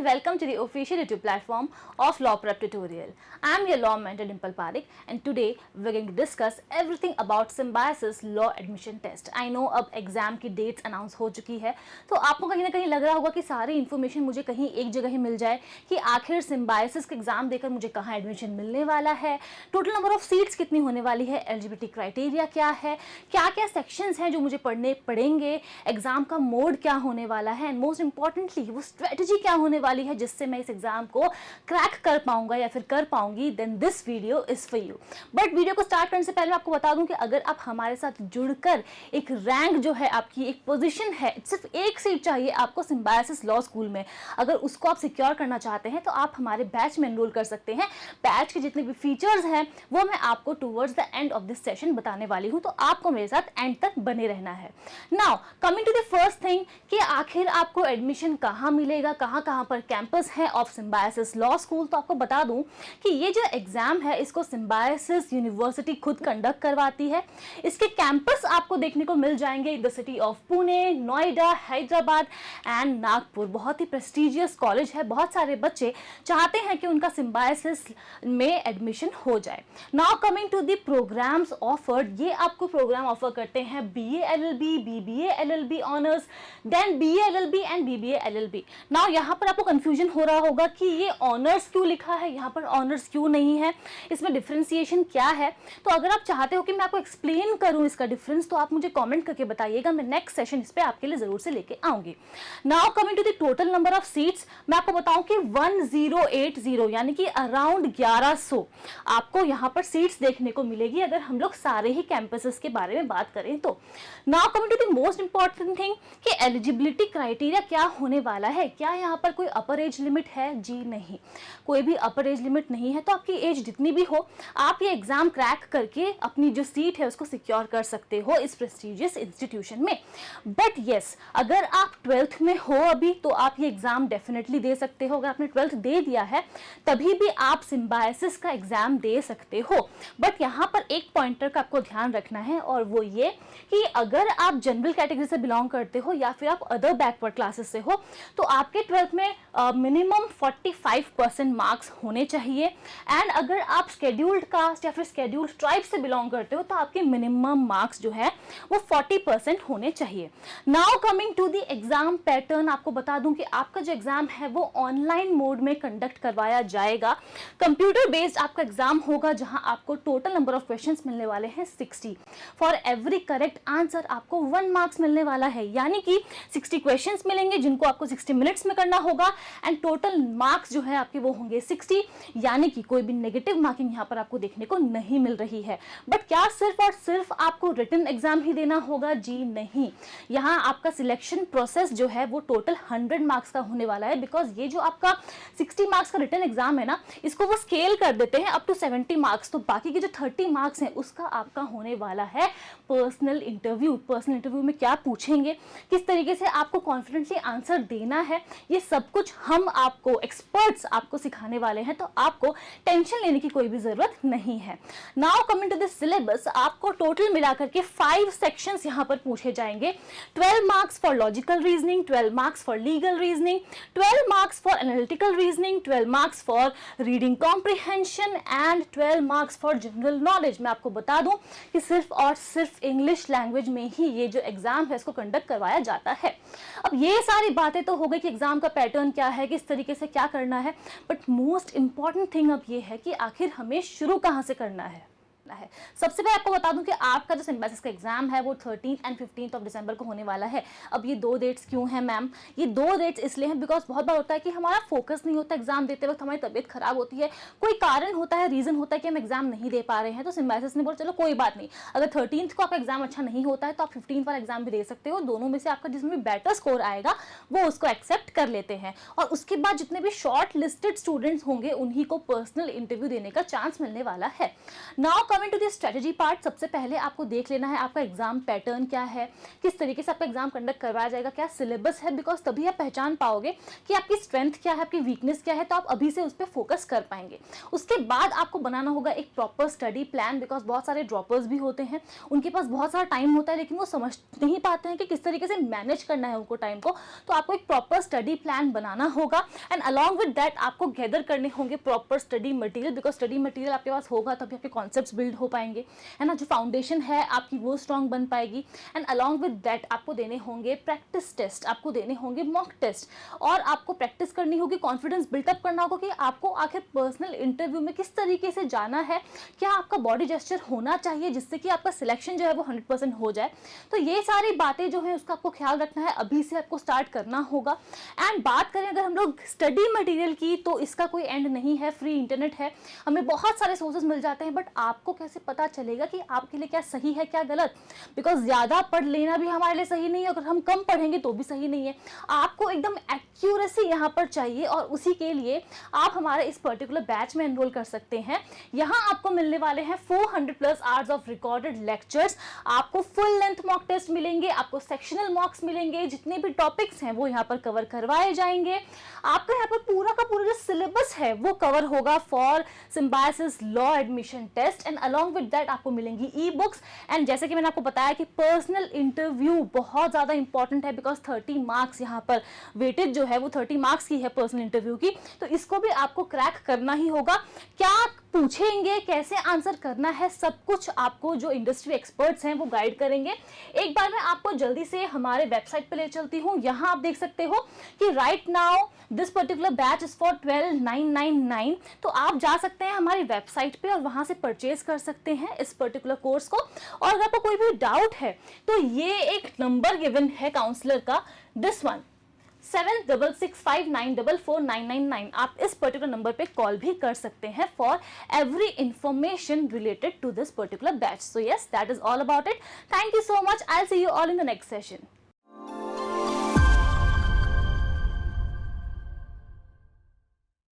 welcome to the official YouTube platform of Law Prep Tutorial. I am your law mentor Dimple Parekh and today we are going to discuss everything about Symbiosis Law Admission Test. I know अब exam की dates announce हो चुकी है तो आपको कहीं ना कहीं लग रहा होगा कि सारी इन्फॉर्मेशन मुझे कहीं एक जगह ही मिल जाए कि आखिर सिम्बायोसिस का एग्जाम देकर मुझे कहाँ एडमिशन मिलने वाला है, टोटल नंबर ऑफ सीट्स कितनी होने वाली है, एलिजिबिलिटी क्राइटेरिया क्या है, क्या क्या सेक्शंस हैं जो मुझे पढ़ने पड़ेंगे, एग्जाम का मोड क्या होने वाला है एंड मोस्ट इंपॉर्टेंटली वो स्ट्रेटजी क्या होने वाली है जिससे मैं इस एग्जाम को क्रैक कर पाऊंगा या फिर कर पाऊंगी, then this video is for you. But video को स्टार्ट करने से पहले मैं आपको बता दूं कि अगर आप हमारे साथ जुड़कर एक रैंक जो है आपकी एक पोजीशन है, सिर्फ एक सीट चाहिए आपको सिम्बायोसिस लॉ स्कूल में, अगर उसको आप सिक्योर करना चाहते हैं तो आप हमारे बैच में एनरोल कर सकते हैं। बैच के जितने भी फीचर्स हैं वो मैं आपको towards the end of this session बताने वाली हूं, तो आपको मेरे साथ एंड तक बने रहना है। Now coming to the first thing कि आखिर आपको एडमिशन कहाँ मिलेगा, कहाँ पर कैंपस है ऑफ सिम्बायोसिस लॉ स्कूल। तो आपको बता दूं कि ये जो एग्जाम है इसको सिम्बायोसिस यूनिवर्सिटी खुद कंडक्ट करवाती है। इसके कैंपस आपको देखने को मिल जाएंगे in the city of Pune, Noida, Hyderabad and Nagpur. बहुत ही प्रेस्टिजियस कॉलेज है, बहुत सारे बच्चे चाहते हैं कि उनका सिम्बायोसिस में एडमिशन हो जाए। Now coming to the programmes offered, ये आपको प्रोग्राम ऑफर करते हैं BA LLB, BBA LLB honours, then BA LLB and BBA LLB। Now यहाँ पर आपको कंफ्यूजन हो रहा होगा कि ये ऑनर्स क्यों लिखा है, यहाँ पर ऑनर्स क्यों नहीं है, इसमें डिफरेंशिएशन क्या है। तो अगर आप चाहते हो कि मैं आपको एक्सप्लेन करूँ इसका डिफरेंस तो आप मुझे कॉमेंट करके बताइएगा, मैं नेक्स्ट सेशन इस पर आपके लिए जरूर से लेके आऊंगी। Now coming to the total number of seats, मैं आपको बताऊं कि 1080 यानी कि अराउंड 1100 आपको यहाँ पर सीट्स देखने को मिलेगी अगर हम लोग सारे ही कैंपसेस के बारे में बात करें तो। Now coming to the most important thing कि एलिजिबिलिटी क्राइटेरिया क्या होने वाला है। क्या यहाँ पर कोई अपर एज लिमिट है? जी नहीं, कोई भी अपर एज लिमिट नहीं है। तो आपकी एज जितनी भी हो आप ये एग्जाम क्रैक करके अपनी जो सीट है उसको सिक्योर कर सकते हो इस प्रेस्टिजियस इंस्टीट्यूशन में। बट यस, अगर आप 12th में हो अभी तो आप ये एग्जाम डेफिनेटली दे सकते हो। अगर आपने 12th दे दिया है तभी भी आप सिम्बायोसिस का एग्जाम दे सकते हो। बट यहाँ पर एक पॉइंटर का आपको ध्यान रखना है और वो ये कि अगर आप जनरल कैटेगरी से बिलोंग करते हो या फिर आप अदर बैकवर्ड क्लासेस से हो तो आपके 12th में मिनिमम 45% मार्क्स होने चाहिए। एंड अगर आप शेड्यूल्ड कास्ट या फिर शेड्यूल्ड ट्राइब से बिलोंग करते हो तो आपके मिनिमम मार्क्स जो है वो 40% होने चाहिए। Now coming to the exam pattern, आपको बता दूं कि आपका जो एग्जाम है वो ऑनलाइन मोड में कंडक्ट करवाया जाएगा। कंप्यूटर बेस्ड आपका एग्जाम होगा जहां आपको टोटल नंबर ऑफ क्वेश्चंस मिलने वाले हैं 60। फॉर एवरी करेक्ट आंसर आपको 1 मार्क्स मिलने वाला है, यानी कि 60 क्वेश्चंस मिलेंगे जिनको आपको 60 मिनट्स में करना होगा एंड टोटल मार्क्स जो है आपके वो होंगे 60, यानी कि कोई भी नेगेटिव मार्किंग यहाँ पर आपको देखने को नहीं मिल रही है। बट क्या सिर्फ और सिर्फ आपको रिटन एग्जाम ही देना होगा? जी नहीं, यहाँ आपका सिलेक्शन प्रोसेस जो है वो टोटल 100 मार्क्स का होने वाला है। बिकॉज ये जो आपका 60 मार्क्स का रिटन एग्जाम है ना, इसको वो स्केल कर देते हैं अप टू 70 मार्क्स। तो बाकी के जो 30 मार्क्स हैं उसका आपका होने वाला है पर्सनल इंटरव्यू। पर्सनल इंटरव्यू में क्या पूछेंगे, किस तरीके से आपको कॉन्फिडेंटली आंसर देना है, ये सब कुछ हम आपको एक्सपर्ट्स आपको सिखाने वाले हैं, तो आपको टेंशन लेने की कोई भी जरूरत नहीं है। Now coming to the syllabus, आपको टोटल मिलाकर के 5 सेक्शंस यहाँ पर पूछे जाएंगे। 12 marks for logical reasoning, 12 marks for legal reasoning, 12 marks for analytical reasoning, 12 marks for reading comprehension and 12 marks for general knowledge. मैं आपको बता दूं कि सिर्फ और सिर्फ इंग्लिश लैंग्वेज में ही ये जो एग्जाम है इसको कंडक्ट करवाया जाता है। अब ये सारी बातें तो हो गई कि एग्जाम का पैटर्न क्या है, किस तरीके से क्या करना है, बट मोस्ट इंपॉर्टेंट थिंग अब ये है कि आखिर हमें शुरू कहाँ से करना है। सबसे पहले आपको बता दूं कि आपका जो सिम्बायोसिस का एग्जाम है वो 13th and 15th of December को होने वाला है। अब ये 2 डेट्स क्यों हैं मैम? ये 2 डेट्स इसलिए हैं बिकॉज बहुत बार होता है कि हमारा फोकस नहीं होता एग्जाम देते वक्त, हमारी तबीयत खराब होती है, कोई कारण होता है, रीजन होता है कि हम एग्जाम नहीं दे पा रहे हैं। तो सिम्बायोसिस ने बोला चलो कोई बात नहीं, अगर 13th को आपका एग्जाम अच्छा नहीं होता है तो आप 15th वाला एग्जाम भी दे सकते हो। दोनों में से आपका जिसमें भी बेटर स्कोर आएगा वो उसको एक्सेप्ट कर लेते हैं और उसके बाद जितने भी शॉर्ट लिस्टेड स्टूडेंट्स होंगे उन्हीं को पर्सनल इंटरव्यू देने का चांस मिलने वाला है। Now coming to the strategy part, सबसे पहले आपको देख लेना है आपका एग्जाम पैटर्न क्या है, किस तरीके से आपका एग्जाम कंडक्ट करवाया जाएगा, क्या सिलेबस है, बिकॉज तभी आप पहचान पाओगे कि आपकी स्ट्रेंथ क्या है, आपकी वीकनेस क्या है, तो आप अभी से उस पर फोकस कर पाएंगे। उसके बाद आपको बनाना होगा एक प्रॉपर स्टडी प्लान, बिकॉज बहुत सारे ड्रॉपर्स भी होते हैं, उनके पास बहुत सारा टाइम होता है लेकिन वो समझ नहीं पाते हैं कि किस तरीके से मैनेज करना है उनको टाइम को। तो आपको एक प्रॉपर स्टडी प्लान बनाना होगा एंड अलॉन्ग विद दैट आपको गैदर करने होंगे proper study material, because study material आपके पास होगा तभी आपके कॉन्सेप्ट्स बिल्ड हो पाएंगे, है ना। जो फाउंडेशन है आपकी वो स्ट्रांग बन पाएगी। एंड अलॉन्ग विद दैट आपको देने होंगे प्रैक्टिस टेस्ट, आपको देने होंगे मॉक टेस्ट, और आपको प्रैक्टिस करनी होगी, कॉन्फिडेंस बिल्टअप करना होगा कि आपको आखिर पर्सनल इंटरव्यू में किस तरीके से जाना है, क्या आपका बॉडी जेस्चर होना चाहिए जिससे कि आपका सिलेक्शन जो है वो 100% हो जाए। तो ये सारी बातें जो है उसका आपको ख्याल रखना है, अभी से आपको स्टार्ट करना होगा। एंड बात करें अगर हम लोग स्टडी मटेरियल की, तो इसका कोई एंड नहीं है, फ्री इंटरनेट है, हमें बहुत सारे सोर्सेज मिल जाते हैं, बट आपको कैसे पता चलेगा कि आपके लिए क्या सही है क्या गलत, बिकॉज ज़्यादा पढ़ लेना भी हमारे लिए सही नहीं है, अगर हम कम पढ़ेंगे तो भी सही नहीं है। आपको एकदम एक्यूरेसी यहाँ पर चाहिए, और उसी के लिए आप हमारे इस पर्टिकुलर बैच में एनरोल कर सकते हैं। यहाँ आपको मिलने वाले हैं 400+ आवर्स ऑफ रिकॉर्डेड लेक्चर्स, आपको फुल लेंथ मॉक टेस्ट मिलेंगे, आपको सेक्शनल मॉक्स मिलेंगे, जितने भी टॉपिक्स हैं वो यहाँ पर कवर करवाए जाएंगे। आपका यहाँ पर पूरा का पूरा जो सिलेबस है वो कवर होगा for Symbiosis law admission test. And along with that आपको मिलेंगी ई बुक्स। एंड जैसे कि मैंने आपको बताया कि पर्सनल इंटरव्यू बहुत ज़्यादा इंपॉर्टेंट है, बिकॉज 30 मार्क्स यहाँ पर वेटेज जो है वो 30 मार्क्स की है पर्सनल इंटरव्यू की, तो इसको भी आपको क्रैक करना ही होगा। क्या पूछेंगे, कैसे आंसर करना है, सब कुछ आपको जो इंडस्ट्री एक्सपर्ट्स हैं वो गाइड करेंगे। एक बार मैं आपको जल्दी से हमारे वेबसाइट पे ले चलती हूँ। यहाँ आप देख सकते हो कि right now this particular batch is for 12,999। तो आप जा सकते हैं हमारी वेबसाइट पे और वहां से परचेज कर सकते हैं इस पर्टिकुलर कोर्स को। और अगर आपको कोई भी डाउट है तो ये एक नंबर गिवन है काउंसलर का, दिस वन 7665944999। आप इस पर्टिकुलर नंबर पे कॉल भी कर सकते हैं for every information related to this particular batch. So yes, that is all about it. Thank you so much. I will see you all in the next session.